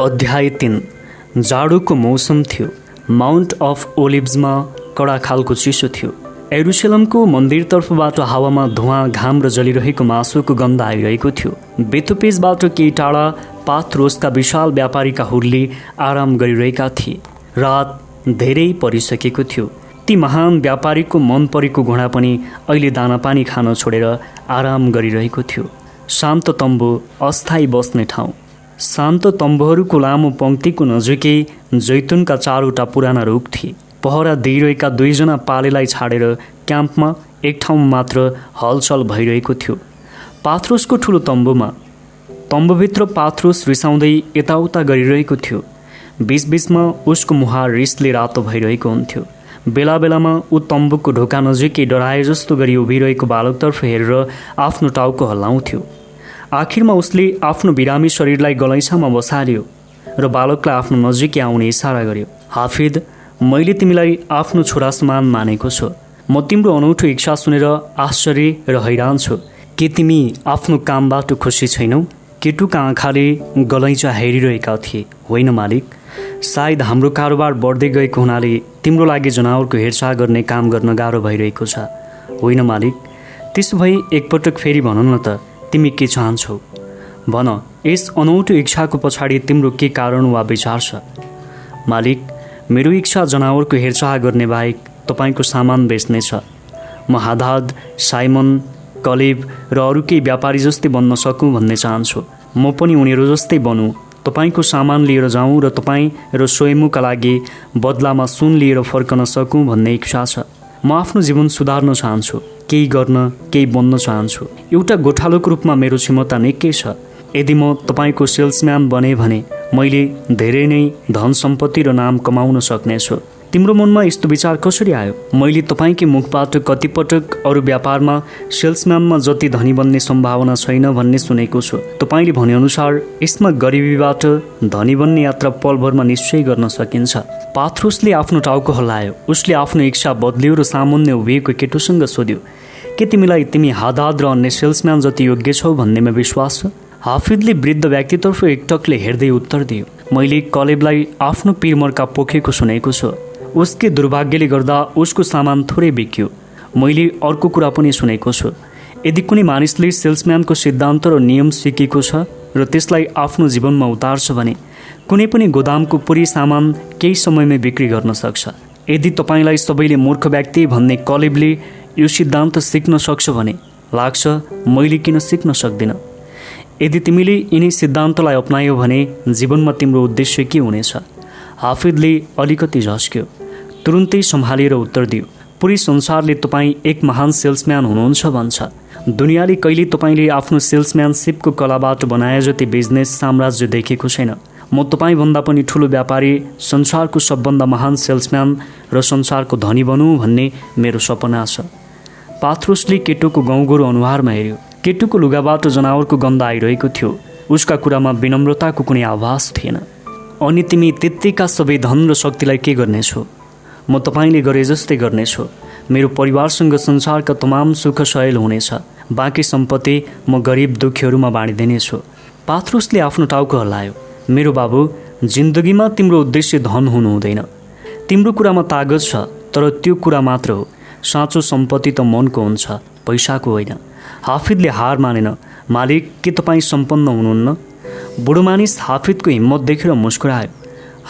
अध्याय 3। जाडोको मौसम थियो। माउन्ट अफ ओलिभ्समा कडा खालको चिसो थियो। यरुशलेमको मन्दिरतर्फबाट हावामा धुवाँ, घाम र जलिरहेको मासुको गन्ध आइरहेको थियो। बेथुपेजबाट केही टाढा पाथरोसका विशाल व्यापारीका हुरले आराम गरिरहेका थिए। रात धेरै परिसकेको थियो। ती महान व्यापारीको मन परेको घोडा पनि अहिले दानापानी खान छोडेर आराम गरिरहेको थियो। शान्त तम्बु, अस्थायी बस्ने ठाउँ। शान्त तम्बुहरूको लामो पङ्क्तिको नजिकै जैतुनका 4वटा पुराना रुख थिए। पहरा दिइरहेका 2 जना पालेलाई छाडेर क्याम्पमा एक ठाउँ मात्र हलचल भइरहेको थियो। पाथरोसको ठुलो तम्बुभित्र पाथरोस रिसाउँदै यताउता गरिरहेको थियो। बीचबीचमा उसको मुहार रिसले रातो भइरहेको हुन्थ्यो। बेला बेलामा ऊ तम्बुको ढोका नजिकै डराए जस्तो गरी उभिरहेको बालकतर्फ हेरेर आफ्नो टाउको हल्लाउँथ्यो। आखिरमा उसले आफ्नो बिरामी शरीरलाई गलैँचामा बसाल्यो र बालकलाई आफ्नो नजिकै आउने इसारा गर्यो। हाफिद, मैले तिमीलाई आफ्नो छोरा समान मानेको छु। म तिम्रो अनौठो इच्छा सुनेर आश्चर्य र हैरान छु। के तिमी आफ्नो कामबाट खुसी छैनौ? केटुका आँखाले गलैँचा हेरिरहेका थिए। होइन मालिक, सायद हाम्रो कारोबार बढ्दै गएको हुनाले तिम्रो लागि जनावरको हेरचाह गर्ने काम गर्न गाह्रो भइरहेको छ। होइन मालिक, त्यसो भए एकपटक फेरि भन न त, तिमी के चाहन्छौ? भन, यस अनौठो इच्छाको पछाडि तिम्रो के कारण वा विचार छ? मालिक, मेरो इच्छा जनावरको हेरचाह गर्ने बाहेक तपाईँको सामान बेच्ने छ। म हादाद, साइमन, कलेब र अरू केही व्यापारी जस्तै बन्न सकूँ भन्ने चाहन्छु। म पनि उनीहरू जस्तै बनूँ, तपाईँको सामान लिएर जाउँ र तपाईँ र स्वयम्का लागि बदलामा सुन लिएर फर्कन सकूँ भन्ने इच्छा छ। म आफ्नो जीवन सुधार्न चाहन्छु, केही गर्न, केही बन्न चाहन्छु। एउटा गोठालोको रूपमा मेरो क्षमता निकै छ। यदि म तपाईँको सेल्सम्यान बने भने मैले धेरै नै धन सम्पत्ति र नाम कमाउन सक्नेछु। तिम्रो मनमा यस्तो विचार कसरी आयो? मैले तपाईँकै मुखबाट कतिपटक अरू व्यापारमा सेल्सम्यानमा जति धनी बन्ने सम्भावना छैन भन्ने सुनेको छु। तपाईँले भनेअनुसार यसमा गरिबीबाट धनी बन्ने यात्रा पलभरमा निश्चय गर्न सकिन्छ। पाथरोसले आफ्नो टाउको हल्लायो। उसले आफ्नो इच्छा बदल्यो र सामुन्ने उभिएको केटोसँग सोध्यो, के तिमी हादाद र अन्य सेल्सम्यान जति योग्य छौ भन्नेमा विश्वास छ? हाफिदले वृद्ध व्यक्तितर्फ एकटकले हेर्दै उत्तर दियो, मैले कलेबलाई आफ्नो पिरमर्का पोखेको सुनेको छु। उसकै दुर्भाग्यले गर्दा उसको सामान थोरै बिक्यो। मैले अर्को कुरा पनि सुनेको छु, यदि कुनै मानिसले सेल्सम्यानको सिद्धान्त र नियम सिकेको छ र त्यसलाई आफ्नो जीवनमा उतार्छ भने कुनै पनि गोदामको पुरै सामान केही समयमै बिक्री गर्न सक्छ। यदि तपाईँलाई सबैले मूर्ख व्यक्ति भन्ने कलेबले यो सिद्धान्त सिक्न सक्छ भने लाग्छ मैले किन सिक्न सक्दिनँ? यदि तिमीले यिनै सिद्धान्तलाई अपनायौ भने जीवनमा तिम्रो उद्देश्य के हुनेछ? हाफिदले अलिकति झस्क्यो, तुरुन्तै सम्हालेर उत्तर दियो, पुरै संसारले तपाईँ एक महान सेल्सम्यान हुनुहुन्छ भन्छ। दुनियाँले कहिले तपाईँले आफ्नो सेल्सम्यानसिपको कलाबाट बनाए जति बिजनेस साम्राज्य देखेको छैन। म तपाईँभन्दा पनि ठुलो व्यापारी, संसारको सबभन्दा महान सेल्सम्यान र संसारको धनी बनूँ भन्ने मेरो सपना छ। पाथरोसले केटोको गाउँगोरो अनुहारमा हेऱ्यो। केटोको लुगाबाट जनावरको गन्ध आइरहेको थियो। उसका कुरामा विनम्रताको कुनै आभास थिएन। अनि तिमी त्यत्तिका सबै धन र शक्तिलाई के गर्नेछौ? म तपाईँले गरे जस्तै गर्नेछु। मेरो परिवारसँग संसारका तमाम सुख सयल हुनेछ। बाँकी सम्पत्ति म गरिब दुखीहरूमा बाँडिदिनेछु। पाथरोसले आफ्नो टाउको हल्लायो, मेरो बाबु, जिन्दगीमा तिम्रो उद्देश्य धन हुनु हुँदैन। तिम्रो कुरामा तागत छ, तर त्यो कुरा मात्र हो। साँचो सम्पत्ति त मनको हुन्छ, पैसाको होइन। हाफिदले हार मानेन। मालिक, के तपाईँ सम्पन्न हुनुहुन्न? बुढो मानिस हाफिदको हिम्मत देखेर मुस्कुरायो।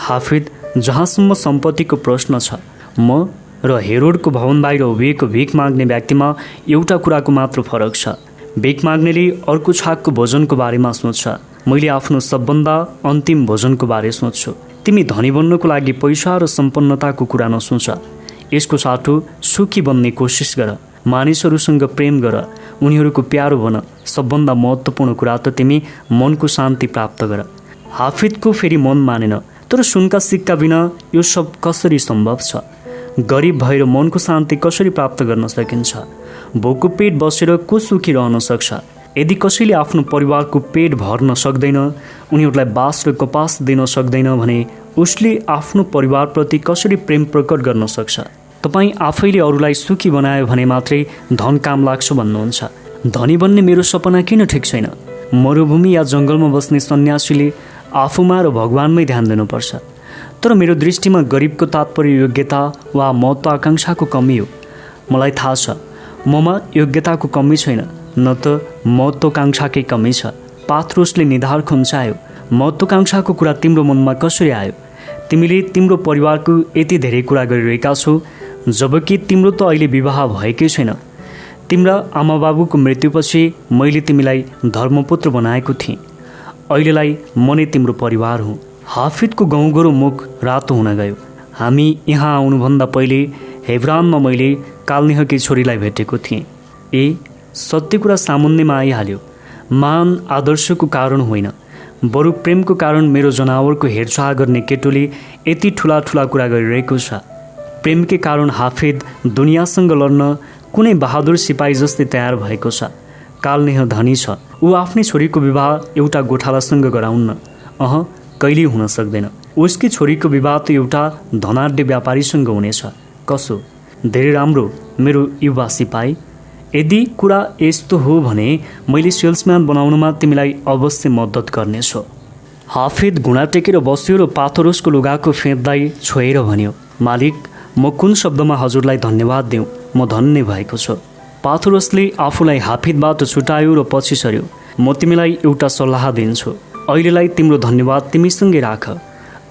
हाफिद, जहाँसम्म सम्पत्तिको प्रश्न छ, म र हेरोडको भवन बाहिर उभिएको भिख माग्ने व्यक्तिमा एउटा कुराको मात्र फरक छ। भिख माग्नेले अर्को छाकको भोजनको बारेमा सोच्छ, मैले आफ्नो सबभन्दा अन्तिम भोजनको बारे सोच्छु। तिमी धनी बन्नको लागि पैसा र सम्पन्नताको कुरा नसोच। यसको साटो सुखी बन्ने कोसिस गर। मानिसहरूसँग प्रेम गर, उनीहरूको प्यारो बन। सबभन्दा महत्त्वपूर्ण कुरा त तिमी मनको शान्ति प्राप्त गर। हाफिदको फेरि मन मानेन, तर सुनका सिक्का बिना यो सब कसरी सम्भव छ? गरिब भएर मनको शान्ति कसरी प्राप्त गर्न सकिन्छ? भोको पेट बसेर को सुखी रहन सक्छ? यदि कसैले आफ्नो परिवारको पेट भर्न सक्दैन, उनीहरूलाई बास र कपास दिन सक्दैन भने उसले आफ्नो परिवारप्रति कसरी प्रेम प्रकट गर्न सक्छ? तपाईँ आफैले अरूलाई सुखी बनायो भने मात्रै धन काम लाग्छ भन्नुहुन्छ। धनी बन्ने मेरो सपना किन ठिक छैन? मरुभूमि या जङ्गलमा बस्ने सन्यासीले आफूमा र भगवानमै ध्यान दिनुपर्छ। तर मेरो दृष्टिमा गरिबको तात्पर्य योग्यता वा महत्त्वाकांक्षाको कमी हो। मलाई थाहा छ ममा योग्यताको कमी छैन, न त महत्त्वाकांक्षाकै कमी छ। पात्रोसले निधार खुम्चायो, महत्त्वाकांक्षाको कुरा तिम्रो मनमा कसरी आयो? तिमीले तिम्रो परिवारको यति धेरै कुरा गरिरहेका छौ, जबकि तिम्रो त अहिले विवाह भएकै छैन। तिम्रा आमाबाबुको मृत्युपछि मैले तिमीलाई धर्मपुत्र बनाएको थिएँ। अहिलेलाई म नै तिम्रो परिवार हुँ। हाफिदको गाउँगोरो मुख रातो हुन गयो। हामी यहाँ आउनुभन्दा पहिले हेब्रोनमा मैले कालनेहकी छोरीलाई भेटेको थिएँ। सत्य कुरा सामुन्नेमा आइहाल्यो। महान आदर्शको कारण होइन, बरु प्रेमको कारण मेरो जनावरको हेरचाह गर्ने केटोले यति ठुला ठुला कुरा गरिरहेको छ। प्रेमकै कारण हाफिद दुनियाँसँग लड्न कुनै बहादुर सिपाही जस्तै तयार भएको छ। कालनेह धनी छ, ऊ आफ्नै छोरीको विवाह एउटा गोठालासँग गराउन्न। कहिल्यै हुन सक्दैन। उसकी छोरीको विवाह त एउटा धनाढ्य व्यापारीसँग हुनेछ। कसो धेरै राम्रो मेरो युवा सिपाही। यदि कुरा यस्तो हो भने मैले सेल्सम्यान बनाउनमा तिमीलाई अवश्य मद्दत गर्नेछु। हाफिद घुँडा टेकेर बस्यो र पाथरोसको लुगाको फेद्दै छोएर भन्यो, मालिक, म कुन शब्दमा हजुरलाई धन्यवाद दिउँ? म धन्य भएको छु। पाथरोसले आफूलाई हाफिदबाट छुटायो र पछि सर्यो। म तिमीलाई एउटा सल्लाह दिन्छु। अहिलेलाई तिम्रो धन्यवाद तिमीसँगै राख।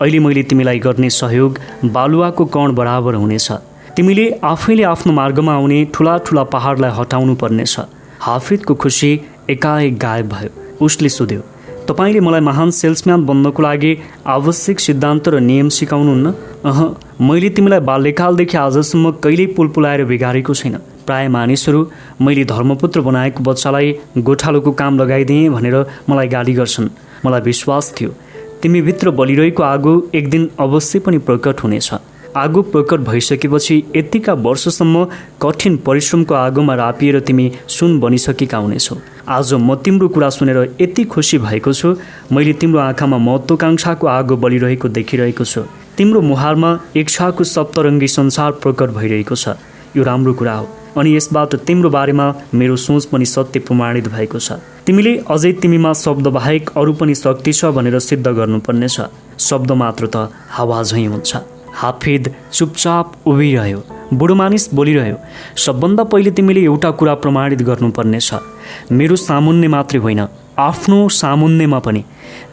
अहिले मैले तिमीलाई गर्ने सहयोग बालुवाको कण बराबर हुनेछ। तिमीले आफैले आफ्नो मार्गमा आउने ठुला ठुला पहाडलाई हटाउनु पर्नेछ। हाफिदको खुसी एकाएक गायब भयो। उसले सोध्यो, तपाईँले मलाई महान सेल्सम्यान बन्नको लागि आवश्यक सिद्धान्त र नियम सिकाउनुहुन्न? मैले तिमीलाई बाल्यकालदेखि आजसम्म कहिल्यै पुलपुलाएर बिगारेको छैन। प्राय मानिसहरू मैले धर्मपुत्र बनाएको बच्चालाई गोठालोको काम लगाइदिएँ भनेर मलाई गाली गर्छन्। मलाई विश्वास थियो तिमीभित्र बलिरहेको आगो एक दिन अवश्य पनि प्रकट हुनेछ। आगो प्रकट भइसकेपछि यतिका वर्षसम्म कठिन परिश्रमको आगोमा रापिएर तिमी सुन बनिसकेका हुनेछौ। आज म तिम्रो कुरा सुनेर यति खुसी भएको छु। मैले तिम्रो आँखामा महत्त्वाकांक्षाको आगो बलिरहेको देखिरहेको छु। तिम्रो मुहारमा इच्छाको सप्तरङ्गी संसार प्रकट भइरहेको छ। यो राम्रो कुरा हो, अनि यसबाट तिम्रो बारेमा मेरो सोच पनि सत्य प्रमाणित भएको छ। तिमीले अझै तिमीमा शब्द बाहेक अरू पनि शक्ति छ भनेर सिद्ध गर्नुपर्नेछ। शब्द मात्र त हावा झैँ हुन्छ। हाफिद चुपचाप उभिरह्यो। बुढो मानिस बोलिरह्यो, सबभन्दा पहिले तिमीले एउटा कुरा प्रमाणित गर्नुपर्नेछ। मेरो सामुन्ने मात्रै होइन, आफ्नो सामुन्नेमा पनि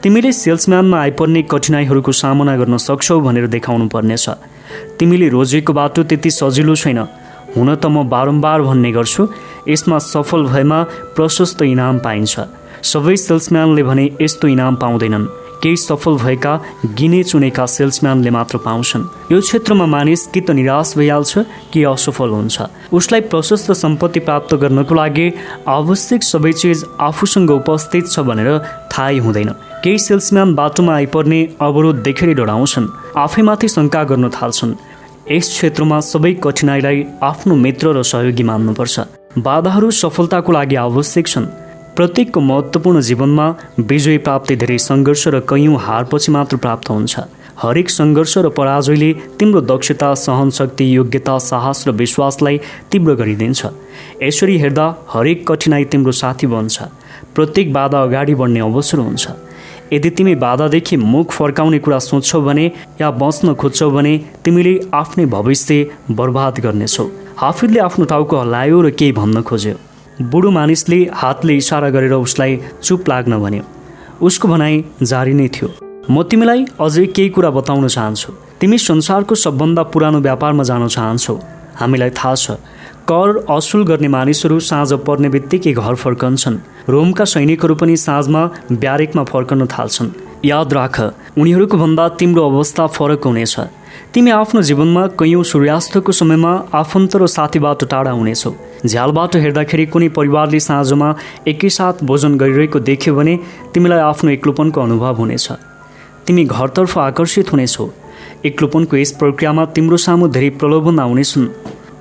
तिमीले सेल्सम्यानमा आइपर्ने कठिनाइहरूको सामना गर्न सक्छौ भनेर देखाउनु पर्नेछ। तिमीले रोजेको बाटो त्यति सजिलो छैन। हुन त म बारम्बार भन्ने गर्छु, यसमा सफल भएमा प्रशस्त इनाम पाइन्छ। सबै सेल्सम्यानले भने यस्तो इनाम पाउँदैनन्। केही सफल भएका गिने चुनेका सेल्सम्यानले मात्र पाउँछन्। यो क्षेत्रमा मानिस कि त निराश भइहाल्छ कि असफल हुन्छ। उसलाई प्रशस्त सम्पत्ति प्राप्त गर्नको लागि आवश्यक सबै चिज आफूसँग उपस्थित छ भनेर थाहै हुँदैन। केही सेल्सम्यान बाटोमा आइपर्ने अवरोध देखेरै डराउँछन्, आफैमाथि शङ्का गर्न थाल्छन्। यस क्षेत्रमा सबै कठिनाइलाई आफ्नो मित्र र सहयोगी मान्नुपर्छ। बाधाहरू सफलताको लागि आवश्यक छन्। प्रत्येकको महत्त्वपूर्ण जीवनमा विजय प्राप्ति धेरै सङ्घर्ष र कैयौँ हारपछि मात्र प्राप्त हुन्छ। हरेक सङ्घर्ष र पराजयले तिम्रो दक्षता, सहनशक्ति, योग्यता, साहस र विश्वासलाई तीव्र गरिदिन्छ। यसरी हेर्दा हरेक कठिनाइ तिम्रो साथी बन्छ। प्रत्येक बाधा अगाडि बढ्ने अवसर हुन्छ। यदि तिमी बाधादेखि मुख फर्काउने कुरा सोच्छौ भने या बच्न खोज्छौ भने तिमीले आफ्नै भविष्य बर्बाद गर्नेछौ। हाफिदले आफ्नो टाउको हल्लायो र केही भन्न खोज्यो। बुढो मानिसले हातले इसारा गरेर उसलाई चुप लाग्न भन्यो। उसको भनाइ जारी नै थियो। म तिमीलाई अझै केही कुरा बताउन चाहन्छु। तिमी संसारको सबभन्दा पुरानो व्यापारमा जान चाहन्छौ। हामीलाई थाहा छ कर असुल गर्ने मानिसहरू साँझ पर्ने बित्तिकै घर फर्कन्छन्। रोमका सैनिकहरू पनि साँझमा ब्यारेकमा फर्कन थाल्छन्। याद राख, उनीहरूको भन्दा तिम्रो अवस्था फरक हुनेछ। तिमी आफ्नो जीवनमा कैयौँ सूर्यास्तको समयमा आफन्त र साथीबाट टाढा हुनेछौ। झ्यालबाट हेर्दाखेरि कुनै परिवारले साँझमा एकैसाथ भोजन गरिरहेको देख्यो भने तिमीलाई आफ्नो एक्लोपनको अनुभव हुनेछ। तिमी घरतर्फ आकर्षित हुनेछौ। एक्लोपनको यस प्रक्रियामा तिम्रो सामु धेरै प्रलोभन आउनेछन्।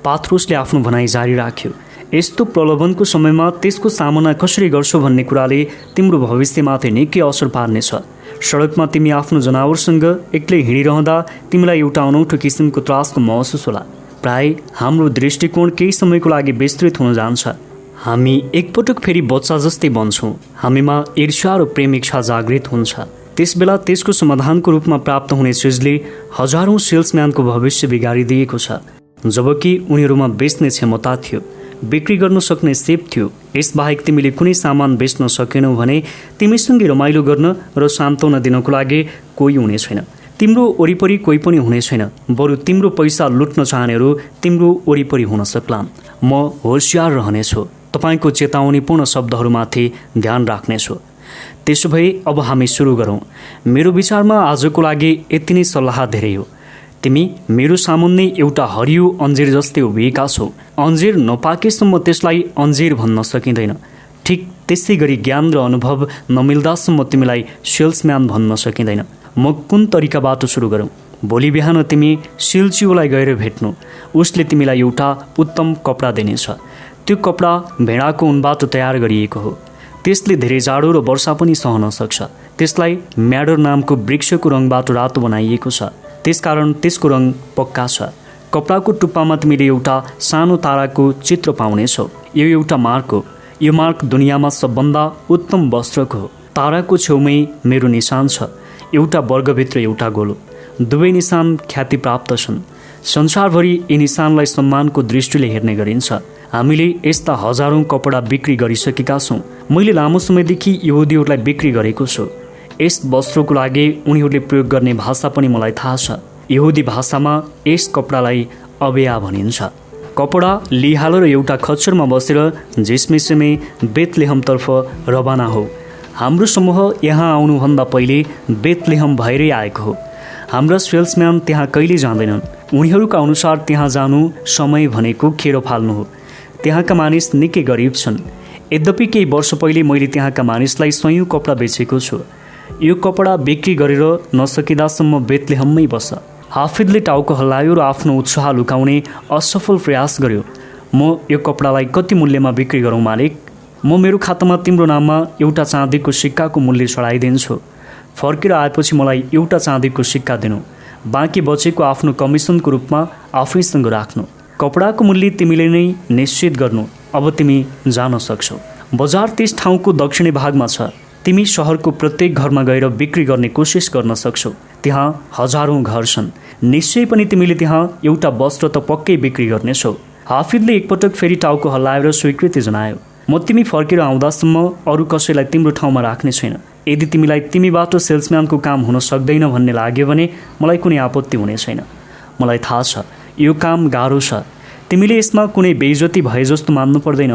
पाथरोसले आफ्नो भनाइ जारी राख्यो। यस्तो प्रलोभनको समयमा त्यसको सामना कसरी गर्छौ भन्ने कुराले तिम्रो भविष्यमाथि निकै असर पार्नेछ। सडकमा तिमी आफ्नो जनावरसँग एक्लै हिँडिरहँदा तिमीलाई एउटा अनौठो किसिमको त्रासको महसुस होला। प्राय हाम्रो दृष्टिकोण केही समयको लागि विस्तृत हुन जान्छ। हामी एकपटक फेरि बच्चा जस्तै बन्छौँ। हामीमा ईर्ष्या र प्रेम इच्छा जागृत हुन्छ। त्यसबेला त्यसको समाधानको रूपमा प्राप्त हुने चिजले हजारौं सेल्सम्यानको भविष्य बिगारिदिएको छ, जबकि उनीहरूमा बेच्ने क्षमता थियो, बिक्री गर्न सक्ने सिप थियो। यसबाहेक तिमीले कुनै सामान बेच्न सकेनौ भने तिमीसँगै रमाइलो गर्न र सान्त्वना दिनको लागि कोही हुने छैन। तिम्रो वरिपरि कोही पनि हुने छैन, बरु तिम्रो पैसा लुट्न चाहनेहरू तिम्रो वरिपरि हुन सक्लान्। म होसियार रहनेछु, तपाईँको चेतावनीपूर्ण शब्दहरूमाथि ध्यान राख्नेछु। त्यसो भए अब हामी सुरु गरौँ। मेरो विचारमा आजको लागि यति नै सल्लाह धेरै हो। तिमी मेरो सामुन्ने एउटा हरियो अन्जिर जस्तै उभिएका छौ। अन्जिर नपाकेसम्म त्यसलाई अन्जिर भन्न सकिँदैन। ठिक त्यसै गरी ज्ञान र अनुभव नमिल्दासम्म तिमीलाई सेल्सम्यान भन्न सकिँदैन। म कुन तरिकाबाट सुरु गरौँ? भोलि बिहान तिमी सिल्चियोलाई गएर भेट्नु। उसले तिमीलाई एउटा उत्तम कपडा दिनेछ। त्यो कपडा भेडाको ऊनबाट तयार गरिएको हो। त्यसले धेरै जाडो र वर्षा पनि सहन सक्छ। त्यसलाई म्याडर नामको वृक्षको रङबाट रातो बनाइएको छ, त्यसकारण त्यसको रङ पक्का छ। कपडाको टुप्पामा तिमीले एउटा सानो ताराको चित्र पाउनेछौ। यो एउटा मार्क हो। यो मार्क दुनियाँमा सबभन्दा उत्तम वस्त्रको हो। ताराको छेउमै मेरो निशान छ, एउटा वर्गभित्र एउटा गोलो। दुवै निशान ख्याति प्राप्त छन्। संसारभरि यी निशानलाई सम्मानको दृष्टिले हेर्ने गरिन्छ। हामीले यस्ता हजारौं कपडा बिक्री गरिसकेका छौँ। मैले लामो समयदेखि यहुदीहरूलाई बिक्री गरेको छु। यस वस्त्रको लागि उनीहरूले प्रयोग गर्ने भाषा पनि मलाई थाहा छ। यहुदी भाषामा यस कपडालाई अबेया भनिन्छ। कपडा लिहाल र एउटा खच्चरमा बसेर झिसमिसमे बेथलेहमतर्फ रवाना हो। हाम्रो समूह यहाँ आउनुभन्दा पहिले बेथलेहम भएरै आएको हो। हाम्रा सेल्सम्यान त्यहाँ कहिले जाँदैनन्। उनीहरूका अनुसार त्यहाँ जानु समय भनेको खेरो फाल्नु हो। त्यहाँका मानिस निकै गरिब छन्। यद्यपि केही वर्ष पहिले मैले त्यहाँका मानिसलाई सयौं कपडा बेचेको छु। यो कपडा बिक्री गरेर नसकिदासम्म बेथलेहममै बस। हाफिदले टाउको हल्लायो र आफ्नो उत्साह लुकाउने असफल प्रयास गर्यो। म यो कपडालाई कति मूल्यमा बिक्री गरौँ मालिक? म मेरो खातामा तिम्रो नाममा एउटा चाँदीको सिक्काको मूल्य चढाइदिन्छु। फर्केर आएपछि मलाई एउटा चाँदीको सिक्का दिनु। बाँकी बचेको आफ्नो कमिसनको रूपमा आफैसँग राख्नु। कपडाको मूल्य तिमीले नै निश्चित गर्नु। अब तिमी जान सक्छौ। बजार त्यस ठाउँको दक्षिणी भागमा छ। तिमी सहरको प्रत्येक घरमा गएर बिक्री गर्ने कोसिस गर्न सक्छौ। त्यहाँ हजारौं घर छन्। निश्चय पनि तिमीले त्यहाँ एउटा वस्त्र त पक्कै बिक्री गर्नेछौ। हाफिदले एकपटक फेरि टाउको हल्लाएर स्वीकृति जनायो। म तिमी फर्केर आउँदासम्म अरू कसैलाई तिम्रो ठाउँमा राख्ने छैन। यदि तिमीलाई तिमीबाट सेल्सम्यानको काम हुन सक्दैन भन्ने लाग्यो भने मलाई कुनै आपत्ति हुने छैन। मलाई थाहा छ यो काम गाह्रो छ। तिमीले यसमा कुनै बेइज्जती भए जस्तो मान्नु पर्दैन।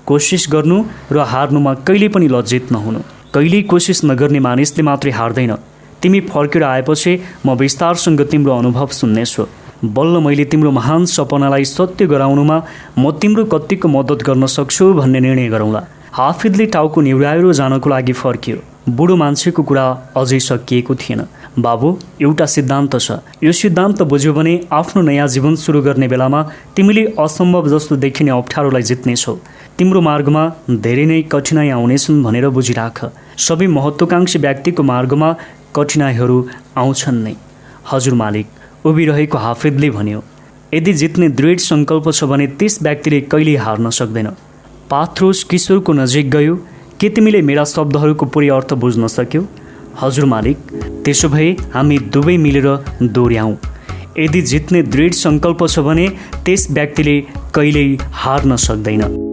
कोसिस गर्नु र हार्नुमा कहिले पनि लज्जित नहुनु। कहिल्यै कोसिस नगर्ने मानिसले मात्रै हार्दैन। तिमी फर्केर आएपछि म विस्तारसँग तिम्रो अनुभव सुन्नेछु। बल्ल मैले तिम्रो महान सपनालाई सत्य गराउनुमा म तिम्रो कतिको मद्दत गर्न सक्छु भन्ने निर्णय गरौँला। हाफिदले टाउको निहुराएर जानको लागि फर्कियो। बुढो मान्छेको कुरा अझै सकिएको थिएन। बाबु, एउटा सिद्धान्त छ। यो सिद्धान्त बुझ्यो भने आफ्नो नयाँ जीवन सुरु गर्ने बेलामा तिमीले असम्भव जस्तो देखिने अप्ठ्यारोलाई जित्नेछौ। तिम्रो मार्गमा धेरै नै कठिनाइ आउनेछन् भनेर बुझिराख। सबै महत्त्वकांक्षी व्यक्तिको मार्गमा कठिनाइहरू आउँछन् नै। हजुर मालिक, उभिरहेको हाफिदले भन्यो। यदि जित्ने दृढ सङ्कल्प छ भने त्यस व्यक्तिले कहिल्यै हार्न सक्दैन। पात्रोस किशोरको नजिक गयो। के तिमीले मेरा शब्दहरूको पुरै अर्थ बुझ्न सक्यौ? हजुर मालिक। त्यसो भए हामी दुवै मिलेर दोहोऱ्याउँ। यदि जित्ने दृढ सङ्कल्प छ भने त्यस व्यक्तिले कहिल्यै हार्न सक्दैन।